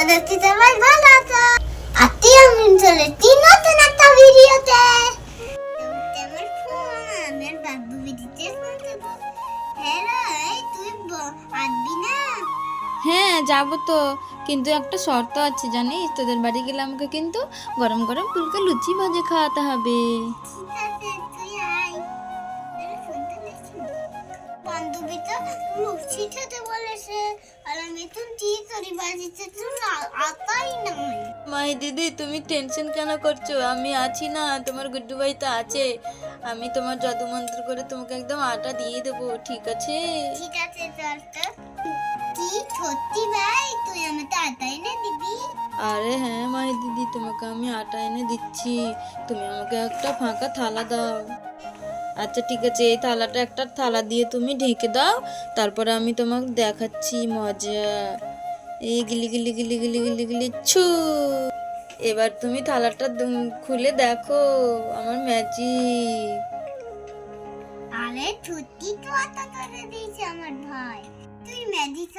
দেখতে সবাই ভালো আছো। আজকে আমি চলেছি নতুন একটা ভিডিওতে। আমার ফোন আমার বাবু ভিডিওতে শুনতে তো। হ্যাঁ রে, তুই আসবি না? হ্যাঁ যাবো তো, কিন্তু একটা শর্ত আছে জানিস, তোদের বাড়ি গেলে আমাকে কিন্তু গরম গরম ফুলকা লুচি ভাজে খাওয়াতে হবে। ঠিক আছে, তুই আয়। শুনতে পেয়েছি বান্ধবী তো লুচি খেতে বলেছে, আর আমি তো তরি বাজিতে তো আতাই নাই। মাই দিদি, তুমি টেনশন কেন করছো? আমি আছি না, তোমার গুড্ডু ভাই তো আছে। আমি তোমার জাদু মন্ত্র করে তোমাকে একদম আটা দিয়ে দেবো, ঠিক আছে? ঠিক আছে, চল তো। কি সত্যি ভাই, তুই আমাকে আটা এনে দিবি? আরে হ্যাঁ মাই দিদি, তোমাকে আমি আটা এনে দিচ্ছি। তুমি আমাকে একটা ফাঁকা থালা দাও। আচ্ছা ঠিক আছে, এই থালাটা একটা থালা দিয়ে তুমি ঢেকে দাও, তারপরে আমি তোমাকে দেখাচ্ছি মজা। এই গিলি গিলি গিলি গিলি গিলি গিলি ছু। এবার তুমি থালাটা খুলে দেখো আমার ম্যাজিক। আরে সত্যি তো আটা করে দিয়েছে আমার ভাই। তুই ম্যাজিক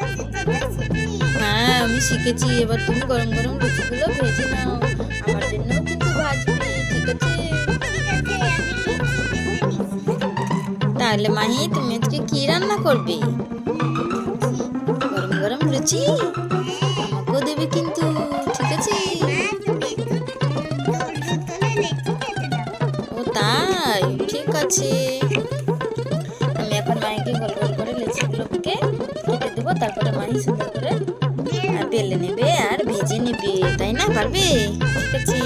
শিখলি? হ্যাঁ আমি শিখেছি। এবার তুমি গরম গরম লুচিগুলো ভেজে নাও, আমার জন্যও কিন্তু ভাজবে, ঠিক আছে? ঠিক আছে, আমি লুচি ভেজে নিচ্ছি। তাহলে মাহি, তুমি আজকে কি রান্না করবে? গরম গরম লুচি আমাকেও দেবে কিন্তু, ঠিক আছে? ও তাই, ঠিক আছে। আমি এখন মাইকে গোল গোল করে লুচিগুলোকে কেটে দেবো, তারপরে মাহি সুন্দর করে বেলে নেবে আর ভেজে নেবে, তাই না? পারবে? ঠিক আছে।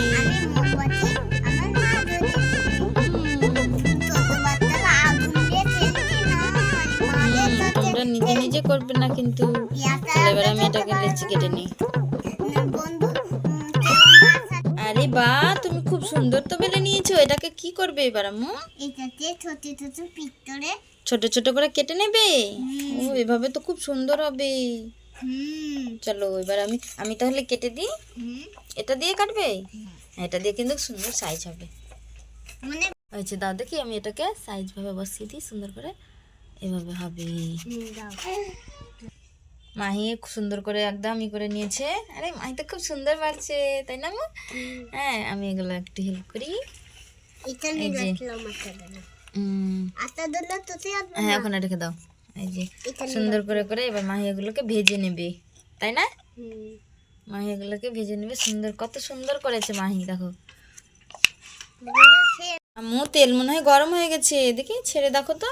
তোমরা নিজে নিজে করবে না কিন্তু। তাহলে এবার আমি এটাকে লুচি কেটে নিই। আরে বাহ, তুমি খুব সুন্দর তো বেলে নিয়েছো। এটাকে কি করবে এবার আম্মু? এটাতে ছোট ছোট পিস্তলে ছোট ছোট করে কেটে নেবে। ও এভাবে তো খুব সুন্দর হবে। চলো এবার আমি আমি তাহলে কেটে দিই। এটা দিয়ে কাটবে? এটা দিয়ে কিন্তু সুন্দর সাইজ হবে। মানে হয়েছে, দাও দেখি আমি এটাকে সাইজ ভাবে বসিয়ে দিই সুন্দর করে। এভাবে হবে। মাহি সুন্দর করে একদম ই করে নিয়েছে। আরে মাহি তো খুব সুন্দর পারছে, তাই না মা? হ্যাঁ, আমি এগুলো একটু হেল্প করি। এটা নিয়ে রাখলাম আটা দিলে তো হ্যাঁ, ওখানে রেখে দাও। এই যে সুন্দর করে করে এবার মাহি এগুলোকে ভেজে নেবে, তাই না? মাহি এগুলোকে ভেজে নেবে সুন্দর। কত সুন্দর করেছে মাহি, দেখো। আম্মু তেল মনে হয় গরম হয়ে গেছে, দেখি ছেড়ে দেখো তো।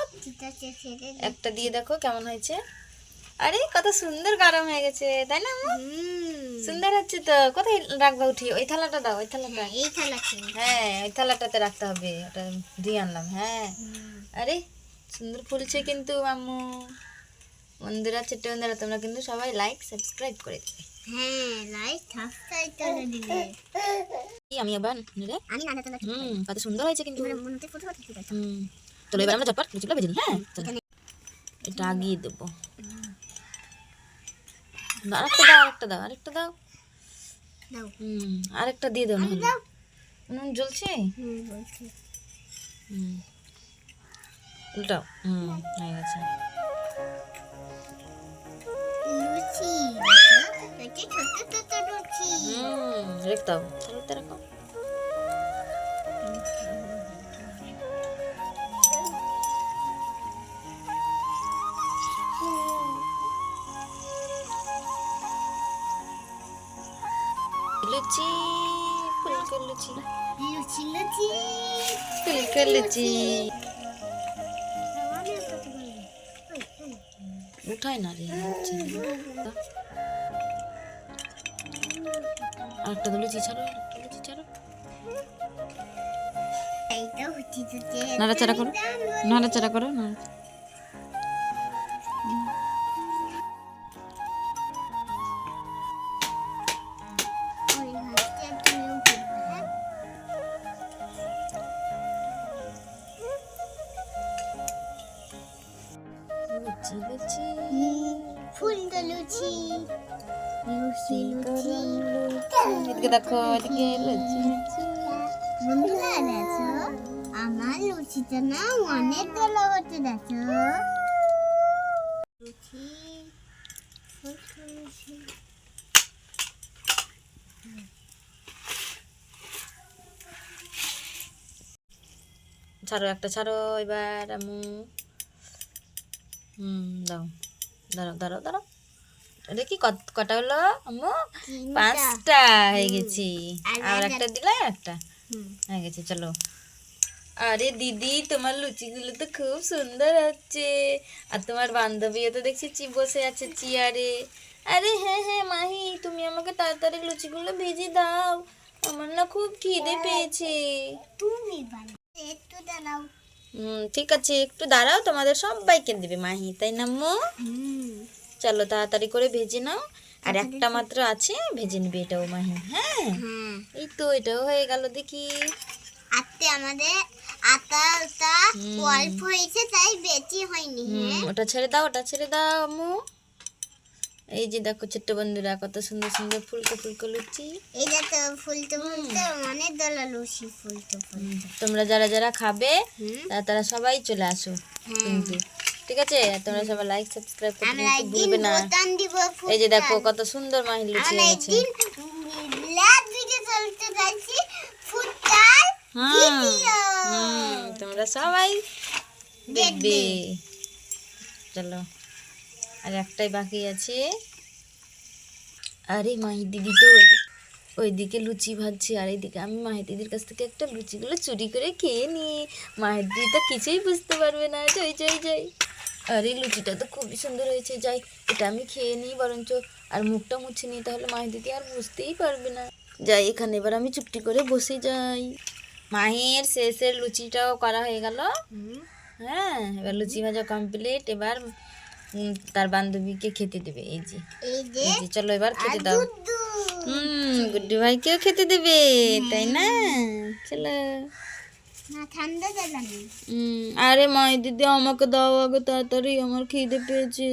একটা দিয়ে দেখো কেমন হয়েছে। আরে কত সুন্দর গরম হয়ে গেছে, তাই না আম্মু? সুন্দর হচ্ছে তো। কোথায় রাখবা উঠিয়ে? ওই থালাটা দাও, ওই থালাটা। এই থালাতে? হ্যাঁ, ওই থালাটাতে রাখতে হবে। ওটা দিয়ে আনলাম। হ্যাঁ, আরে সুন্দর ফুলছে কিন্তু আম্মু। বন্ধুরা, ছোট্ট বন্ধুরা, তোমরা কিন্তু সবাই লাইক সাবস্ক্রাইব করে দিবে। হ্যাঁ, লাইক সাবস্ক্রাইব করে দিবে। আমি আবার রে আমি নানা তালা কত সুন্দর হয়েছে কিন্তু। মনতে ফুটে ফুটে ঠিক আছে। চলো এবার আমরা ঝটপট লুচিগুলো ভেজে নিই। হ্যাঁ, এটা আগিয়ে দেবো। আরেকটা দাও, আরেকটা দাও, আরেকটা দাও। দাও। আরেকটা দিয়ে দাও। দাও। নুন জ্বলছে। বলছি। উল্টাও। হয়ে গেছে। লুচি এটা ছোট ছোট লুচি। রেখে দাও, থালাতে রাখো। লুচি, ফুলকা লুচি, লুচি লুচি ফুলকা লুচি। উঠাই না রে, আরেকটা লুচি ছাড়ো, আরেকটা লুচি ছাড়ো। এইটা হচ্ছে নাড়াচাড়া করো, নাড়াচাড়া করো না। লুচি লুচি ফুলকা লুচি লুচি লুচি। এদিকে দেখো, এদিকে লুচি লুচি। বন্ধুরা দেখো, আমার লুচিটা না অনেক ভালো হতে দেখো। লুচি ফুলকা লুচি ছাড়ো একটা ছাড়ো এবার আম্মু। দাও, দাঁড়াও দাঁড়াও দাঁড়াও। এটা কি কটা হলো আম্মু? 5টা হয়ে গেছি। আর একটা দিলে একটা হয়ে গেছে। চলো। আরে দিদি, তোমার লুচিগুলো তো খুব সুন্দর হচ্ছে। আর তোমার বান্ধবীও তো দেখছি বসে আছে চেয়ারে। আরে হ্যাঁ হ্যাঁ মাহি, তুমি আমাকে তাড়াতাড়ি লুচিগুলো ভেজে দাও, আমার না খুব খিদে পেয়েছে। তুমি একটু দাঁড়াও। ঠিক আছে, একটু দাঁড়াও, তোমাদের সবাইকে দেবে মাহি, তাই না আম্মু? চলো তাড়াতাড়ি করে ভেজে নাও। আর একটা মাত্র আছে, ভেজে নিবে এটাও মাহি। হ্যাঁ, এই তো এটাও হয়ে গেল। দেখি আজকে আমাদের আটাটা অল্প হয়েছে, তাই বেশি হয়নি। ওটা ছেড়ে দাও, ওটা ছেড়ে দাও আম্মু। এই যে দেখো ছোট্ট বন্ধুরা, কত সুন্দর সুন্দর ফুলকো ফুলকো লুচি। এইটা তো ফুলতে ফুলতে অনেক দলা লুচি ফুলতে ফুলতে। তোমরা যারা যারা খাবে তারা সবাই চলে আসো কিন্তু, ঠিক আছে? আর তোমরা সবাই লাইক সাবস্ক্রাইব করতে আমরা কিন্তু একদিন ভুলবে না। বোতাম দিব। এই যে দেখো কত সুন্দর মাহির লুচি আমরা হয়েছে। একদিন লাভ ভিডিও চলতে যাচ্ছি ফুটবল ভিডিও। তোমরা সবাই দেখবে। চলো, আর একটাই বাকি আছে। আরে মাহি দিদি তো ওইদিকে লুচি ভাজছে, আর এইদিকে আমি মাহি দিদির কাছ থেকে একটা লুচিগুলো চুরি করে খেয়ে নিই। মাহি দিদি তো কিছুই বুঝতে পারবে না। যাই যাই যাই। আরে লুচিটা তো খুবই সুন্দর হয়েছে, যাই এটা আমি খেয়ে নিই বরঞ্চ, আর মুখটা মুছে নিই, তাহলে মাহি দিদি আর বুঝতেই পারবে না। যাই, এখানে এবার আমি চুপটি করে বসে যাই। মাহির শেষের লুচিটাও করা হয়ে গেল। হ্যাঁ, এবার লুচি ভাজা কমপ্লিট। এবার তার বান্ধবীকে খেতে দেবে। এই যে চলো এবার খেতে দাও। গুড্ডু ভাইকেও খেতে দেবে, তাই না? চলো। না, ঠান্ডা দেবে। আরে মাই দিদি আমাকে দাও আগে তাড়াতাড়ি, আমার খিদে পেয়েছে।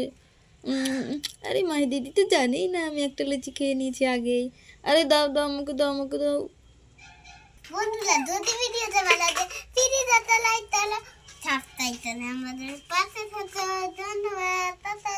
আরে মাই দিদি তো জানেই না আমি একটা লুচি খেয়ে নিয়েছি আগেই। আরে দাও দাও, আমাকে দাও, আমাকে দাও। বন্ধুরা, যদি ভিডিওটা ভালো লাগে প্লিজ একটা লাইক দাও, সাবস্ক্রাইব করে আমাদের পাশে থাকো। ধন্যবাদ। টাটা।